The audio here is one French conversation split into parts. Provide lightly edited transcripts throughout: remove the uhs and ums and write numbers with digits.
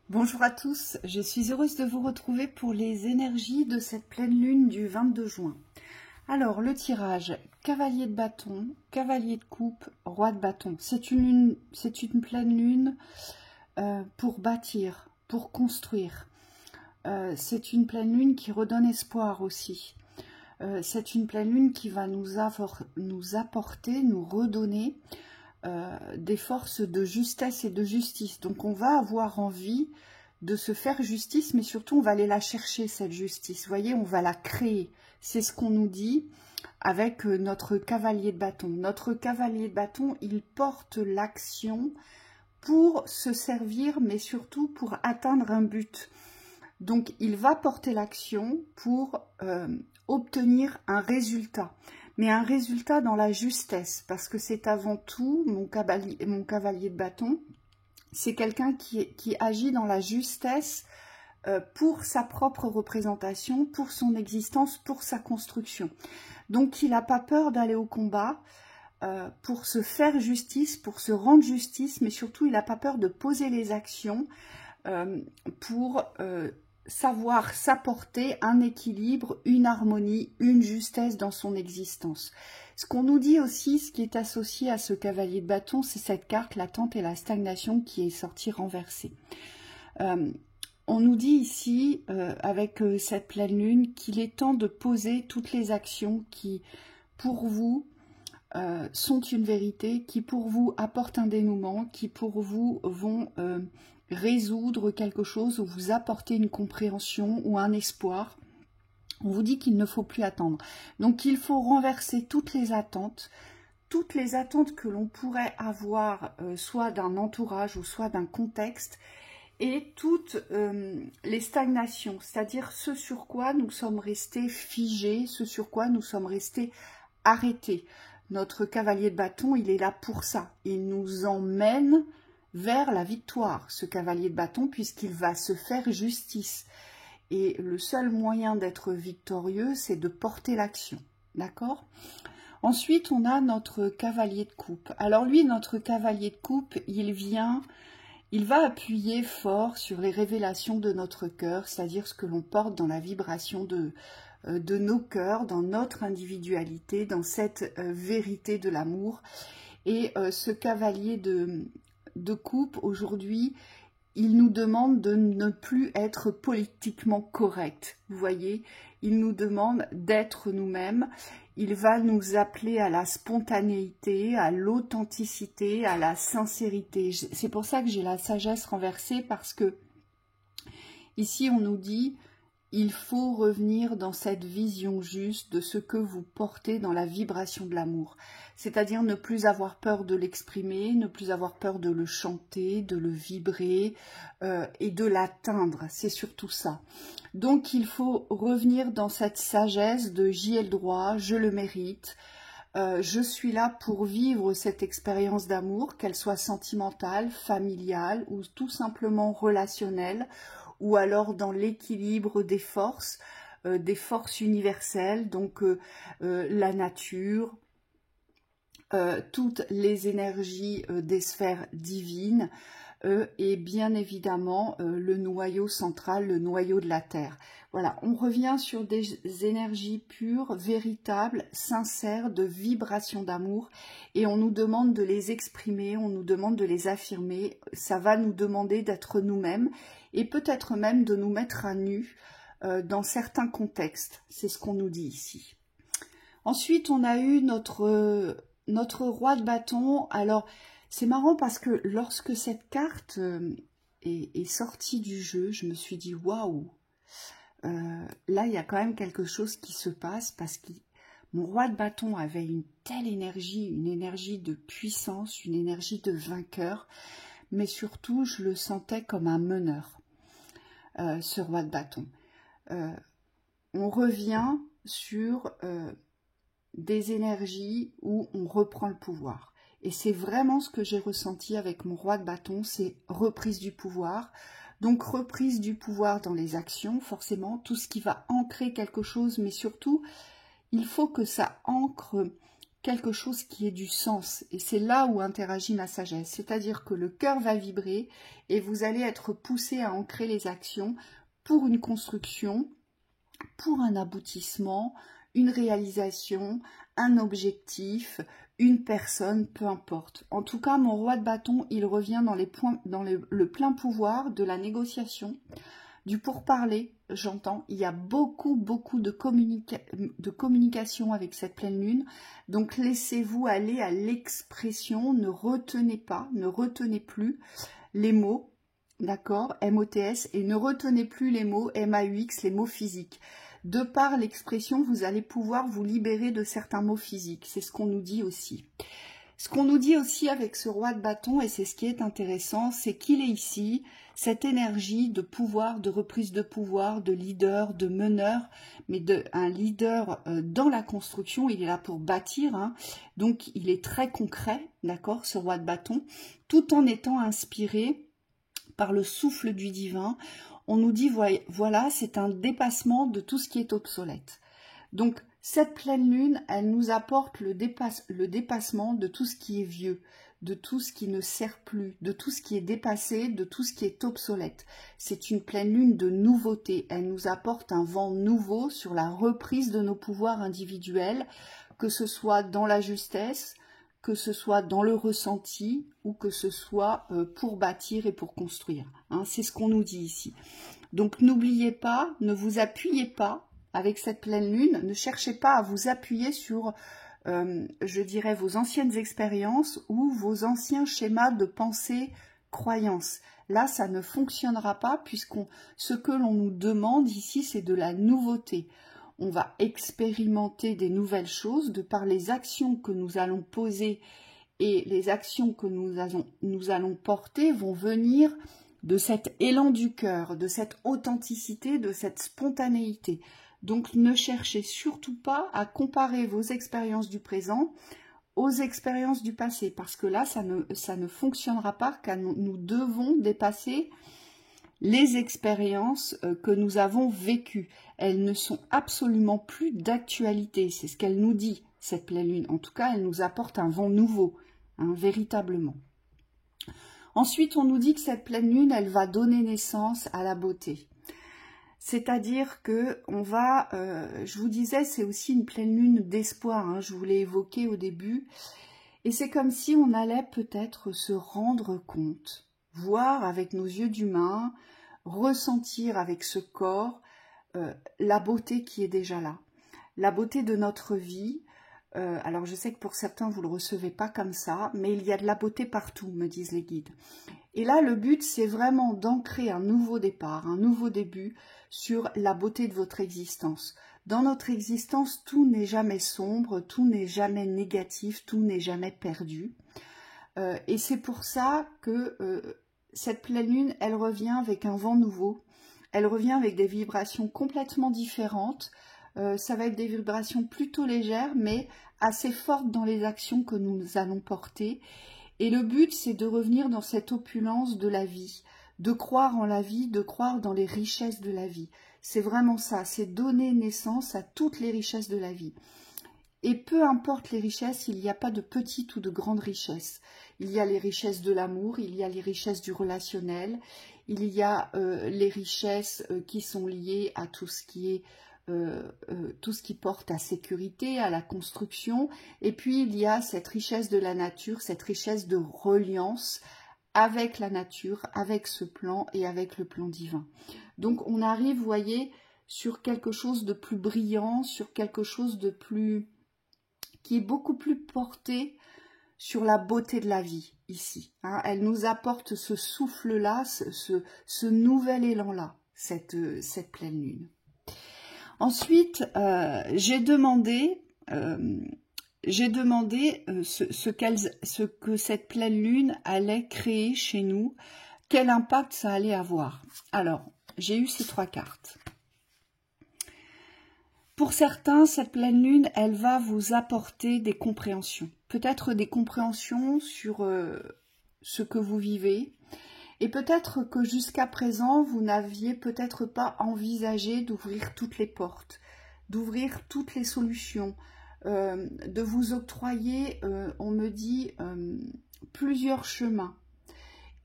Bonjour à tous, je suis heureuse de vous retrouver pour les énergies de cette pleine lune du 22 juin. Alors, le tirage, cavalier de bâton, cavalier de coupe, roi de bâton. C'est une pleine lune pour bâtir, pour construire. C'est une pleine lune qui redonne espoir aussi. C'est une pleine lune qui va nous apporter, nous redonner des forces de justesse et de justice. Donc on va avoir envie de se faire justice, mais surtout on va aller la chercher, cette justice. Vous voyez, on va la créer. C'est ce qu'on nous dit avec notre cavalier de bâton. Notre cavalier de bâton, il porte l'action pour se servir, mais surtout pour atteindre un but. Donc il va porter l'action pour obtenir un résultat. Mais un résultat dans la justesse, parce que c'est avant tout, mon cavalier de bâton, c'est quelqu'un qui agit dans la justesse pour sa propre représentation, pour son existence, pour sa construction. Donc il n'a pas peur d'aller au combat pour se faire justice, pour se rendre justice, mais surtout il n'a pas peur de poser les actions pour savoir s'apporter un équilibre, une harmonie, une justesse dans son existence. Ce qu'on nous dit aussi, ce qui est associé à ce cavalier de bâton, c'est cette carte, l'attente et la stagnation qui est sortie renversée. On nous dit ici, avec cette pleine lune, qu'il est temps de poser toutes les actions qui, pour vous, sont une vérité, qui pour vous apportent un dénouement, qui pour vous vont résoudre quelque chose ou vous apporter une compréhension ou un espoir. On vous dit qu'il ne faut plus attendre. Donc il faut renverser toutes les attentes que l'on pourrait avoir, soit d'un entourage ou soit d'un contexte, et toutes les stagnations, c'est-à-dire ce sur quoi nous sommes restés figés, ce sur quoi nous sommes restés arrêtés. Notre cavalier de bâton, il est là pour ça. Il nous emmène vers la victoire, ce cavalier de bâton, puisqu'il va se faire justice. Et le seul moyen d'être victorieux, c'est de porter l'action. D'accord ? Ensuite, on a notre cavalier de coupe. Alors lui, notre cavalier de coupe, il va appuyer fort sur les révélations de notre cœur, c'est-à-dire ce que l'on porte dans la vibration de nos cœurs, dans notre individualité, dans cette vérité de l'amour. Et ce cavalier de coupe, aujourd'hui, il nous demande de ne plus être politiquement correct. Vous voyez, il nous demande d'être nous-mêmes. Il va nous appeler à la spontanéité, à l'authenticité, à la sincérité. C'est pour ça que j'ai la sagesse renversée, parce que ici on nous dit: il faut revenir dans cette vision juste de ce que vous portez dans la vibration de l'amour. C'est-à-dire ne plus avoir peur de l'exprimer, ne plus avoir peur de le chanter, de le vibrer et de l'atteindre. C'est surtout ça. Donc il faut revenir dans cette sagesse de j'y ai le droit, je le mérite. Je suis là pour vivre cette expérience d'amour, qu'elle soit sentimentale, familiale ou tout simplement relationnelle, ou alors dans l'équilibre des forces universelles, donc la nature, toutes les énergies des sphères divines, et bien évidemment le noyau central, le noyau de la Terre. Voilà, on revient sur des énergies pures, véritables, sincères, de vibrations d'amour, et on nous demande de les exprimer, on nous demande de les affirmer. Ça va nous demander d'être nous-mêmes, et peut-être même de nous mettre à nu dans certains contextes. C'est ce qu'on nous dit ici. Ensuite, on a eu notre roi de bâton. Alors, c'est marrant parce que lorsque cette carte est sortie du jeu, je me suis dit waouh, là il y a quand même quelque chose qui se passe, parce que mon roi de bâton avait une telle énergie, une énergie de puissance, une énergie de vainqueur, mais surtout je le sentais comme un meneur, ce roi de bâton. On revient sur des énergies où on reprend le pouvoir. Et c'est vraiment ce que j'ai ressenti avec mon roi de bâton, c'est reprise du pouvoir. Donc reprise du pouvoir dans les actions, forcément, tout ce qui va ancrer quelque chose, mais surtout, il faut que ça ancre quelque chose qui ait du sens. Et c'est là où interagit ma sagesse. C'est-à-dire que le cœur va vibrer et vous allez être poussé à ancrer les actions pour une construction, pour un aboutissement, une réalisation, un objectif, une personne, peu importe. En tout cas, mon roi de bâton, il revient dans le plein pouvoir de la négociation, du pourparler, j'entends. Il y a beaucoup de communication avec cette pleine lune. Donc, laissez-vous aller à l'expression. Ne retenez pas, ne retenez plus les mots, d'accord, M-O-T-S, et ne retenez plus les mots M-A-U-X, les mots physiques. De par l'expression, vous allez pouvoir vous libérer de certains mots physiques. C'est ce qu'on nous dit aussi. Ce qu'on nous dit aussi avec ce roi de bâton, et c'est ce qui est intéressant, c'est qu'il est ici, cette énergie de pouvoir, de reprise de pouvoir, de leader, de meneur, mais un leader dans la construction. Il est là pour bâtir, hein. Donc il est très concret, d'accord, ce roi de bâton, tout en étant inspiré par le souffle du divin. On nous dit, voilà, c'est un dépassement de tout ce qui est obsolète. Donc, cette pleine lune, elle nous apporte le dépassement de tout ce qui est vieux, de tout ce qui ne sert plus, de tout ce qui est dépassé, de tout ce qui est obsolète. C'est une pleine lune de nouveauté. Elle nous apporte un vent nouveau sur la reprise de nos pouvoirs individuels, que ce soit dans la justesse, que ce soit dans le ressenti ou que ce soit pour bâtir et pour construire. Hein, c'est ce qu'on nous dit ici. Donc n'oubliez pas, ne vous appuyez pas avec cette pleine lune, ne cherchez pas à vous appuyer sur, je dirais, vos anciennes expériences ou vos anciens schémas de pensée, croyances. Là, ça ne fonctionnera pas ce que l'on nous demande ici, c'est de la nouveauté. On va expérimenter des nouvelles choses de par les actions que nous allons poser et les actions que nous allons porter vont venir de cet élan du cœur, de cette authenticité, de cette spontanéité. Donc ne cherchez surtout pas à comparer vos expériences du présent aux expériences du passé parce que là, ça ne fonctionnera pas car nous devons dépasser les expériences que nous avons vécues. Elles ne sont absolument plus d'actualité. C'est ce qu'elle nous dit, cette pleine lune. En tout cas, elle nous apporte un vent nouveau, hein, véritablement. Ensuite, on nous dit que cette pleine lune, elle va donner naissance à la beauté. C'est-à-dire que on va, je vous disais, c'est aussi une pleine lune d'espoir, hein, je vous l'ai évoqué au début. Et c'est comme si on allait peut-être se rendre compte, voir avec nos yeux d'humain, ressentir avec ce corps la beauté qui est déjà là, la beauté de notre vie. Alors je sais que pour certains vous ne le recevez pas comme ça, mais il y a de la beauté partout, me disent les guides. Et là le but c'est vraiment d'ancrer un nouveau départ, un nouveau début sur la beauté de votre existence. Dans notre existence, tout n'est jamais sombre, tout n'est jamais négatif, tout n'est jamais perdu. Et c'est pour ça que cette pleine lune, elle revient avec un vent nouveau, elle revient avec des vibrations complètement différentes. Ça va être des vibrations plutôt légères, mais assez fortes dans les actions que nous allons porter. Et le but, c'est de revenir dans cette opulence de la vie, de croire en la vie, de croire dans les richesses de la vie. C'est vraiment ça, c'est donner naissance à toutes les richesses de la vie. Et peu importe les richesses, il n'y a pas de petites ou de grandes richesses. Il y a les richesses de l'amour, il y a les richesses du relationnel, il y a les richesses qui sont liées à tout ce qui est tout ce qui porte à sécurité, à la construction, et puis il y a cette richesse de la nature, cette richesse de reliance avec la nature, avec ce plan et avec le plan divin. Donc on arrive, vous voyez, sur quelque chose de plus brillant, sur quelque chose de plus, qui est beaucoup plus porté sur la beauté de la vie, ici. Hein. Elle nous apporte ce souffle-là, ce nouvel élan-là, cette pleine lune. Ensuite, j'ai demandé ce que cette pleine lune allait créer chez nous, quel impact ça allait avoir. Alors, j'ai eu ces 3 cartes. Pour certains, cette pleine lune, elle va vous apporter des compréhensions. Peut-être des compréhensions sur ce que vous vivez. Et peut-être que jusqu'à présent, vous n'aviez peut-être pas envisagé d'ouvrir toutes les portes, d'ouvrir toutes les solutions, de vous octroyer, on me dit, plusieurs chemins.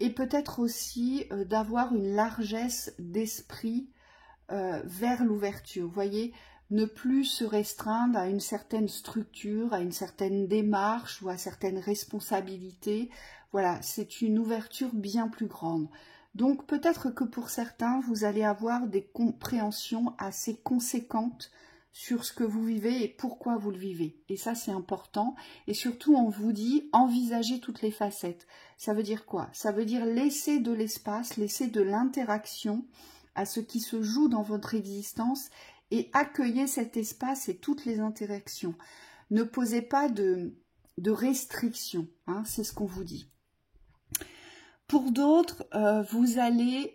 Et peut-être aussi d'avoir une largesse d'esprit vers l'ouverture. Vous voyez, ne plus se restreindre à une certaine structure, à une certaine démarche ou à certaines responsabilités. Voilà, c'est une ouverture bien plus grande. Donc peut-être que pour certains, vous allez avoir des compréhensions assez conséquentes sur ce que vous vivez et pourquoi vous le vivez. Et ça, c'est important. Et surtout, on vous dit, envisagez toutes les facettes. Ça veut dire quoi? Ça veut dire laisser de l'espace, laisser de l'interaction à ce qui se joue dans votre existence et accueillez cet espace et toutes les interactions. Ne posez pas de restrictions, hein, c'est ce qu'on vous dit. Pour d'autres, vous allez...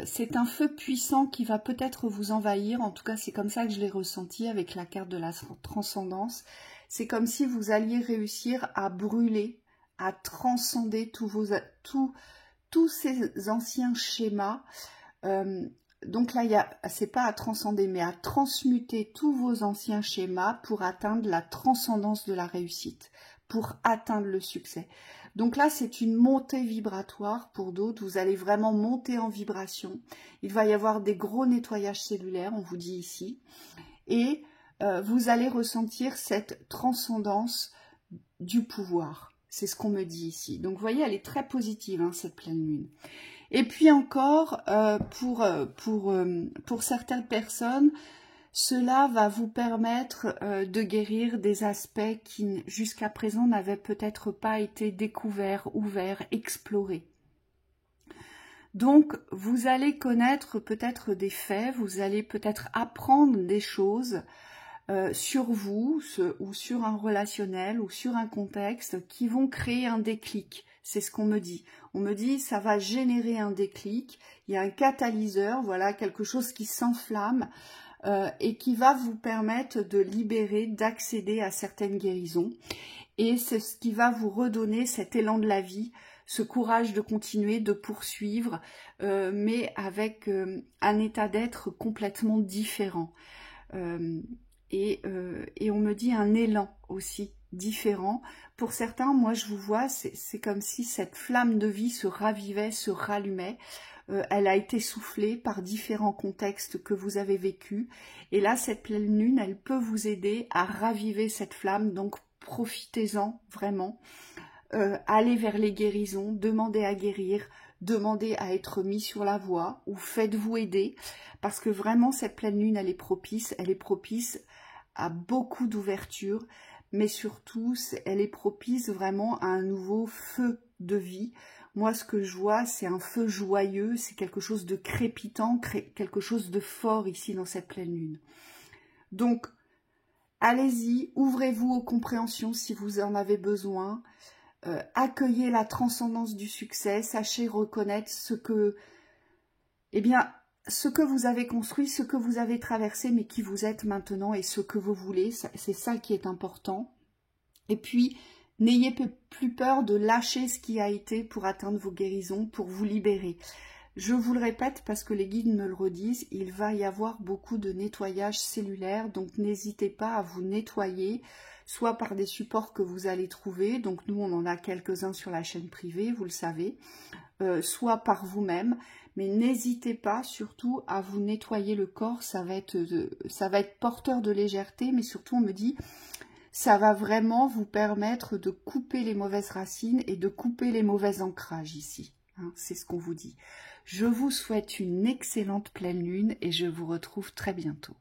c'est un feu puissant qui va peut-être vous envahir, en tout cas c'est comme ça que je l'ai ressenti avec la carte de la transcendance. C'est comme si vous alliez réussir à brûler, à transcender tous ces anciens schémas. Donc là, c'est pas à transcender, mais à transmuter tous vos anciens schémas pour atteindre la transcendance de la réussite, pour atteindre le succès. Donc là, c'est une montée vibratoire pour d'autres. Vous allez vraiment monter en vibration. Il va y avoir des gros nettoyages cellulaires, on vous dit ici. Et vous allez ressentir cette transcendance du pouvoir. C'est ce qu'on me dit ici. Donc vous voyez, elle est très positive, hein, cette pleine lune. Et puis encore, pour certaines personnes, cela va vous permettre de guérir des aspects qui jusqu'à présent n'avaient peut-être pas été découverts, ouverts, explorés. Donc, vous allez connaître peut-être des faits, vous allez peut-être apprendre des choses sur vous, ou sur un relationnel, ou sur un contexte, qui vont créer un déclic. C'est ce qu'on me dit. On me dit, ça va générer un déclic, il y a un catalyseur, voilà, quelque chose qui s'enflamme, et qui va vous permettre de libérer, d'accéder à certaines guérisons. Et c'est ce qui va vous redonner cet élan de la vie, ce courage de continuer, de poursuivre, mais avec un état d'être complètement différent. Et on me dit un élan aussi différent. Pour certains, moi je vous vois, c'est comme si cette flamme de vie se ravivait, se rallumait. Elle a été soufflée par différents contextes que vous avez vécus. Et là, cette pleine lune, elle peut vous aider à raviver cette flamme. Donc, profitez-en vraiment. Allez vers les guérisons, demandez à guérir, demandez à être mis sur la voie ou faites-vous aider. Parce que vraiment, cette pleine lune, elle est propice à beaucoup d'ouverture. Mais surtout, elle est propice vraiment à un nouveau feu de vie. Moi, ce que je vois, c'est un feu joyeux, c'est quelque chose de crépitant, quelque chose de fort ici dans cette pleine lune. Donc, allez-y, ouvrez-vous aux compréhensions si vous en avez besoin. Accueillez la transcendance du succès, sachez reconnaître ce que vous avez construit, ce que vous avez traversé, mais qui vous êtes maintenant et ce que vous voulez. C'est ça qui est important. Et puis, n'ayez plus peur de lâcher ce qui a été pour atteindre vos guérisons, pour vous libérer. Je vous le répète parce que les guides me le redisent, il va y avoir beaucoup de nettoyage cellulaire, donc n'hésitez pas à vous nettoyer, soit par des supports que vous allez trouver, donc nous on en a quelques-uns sur la chaîne privée, vous le savez, soit par vous-même, mais n'hésitez pas surtout à vous nettoyer le corps, ça va être porteur de légèreté, mais surtout on me dit... ça va vraiment vous permettre de couper les mauvaises racines et de couper les mauvais ancrages ici. Hein, c'est ce qu'on vous dit. Je vous souhaite une excellente pleine lune et je vous retrouve très bientôt.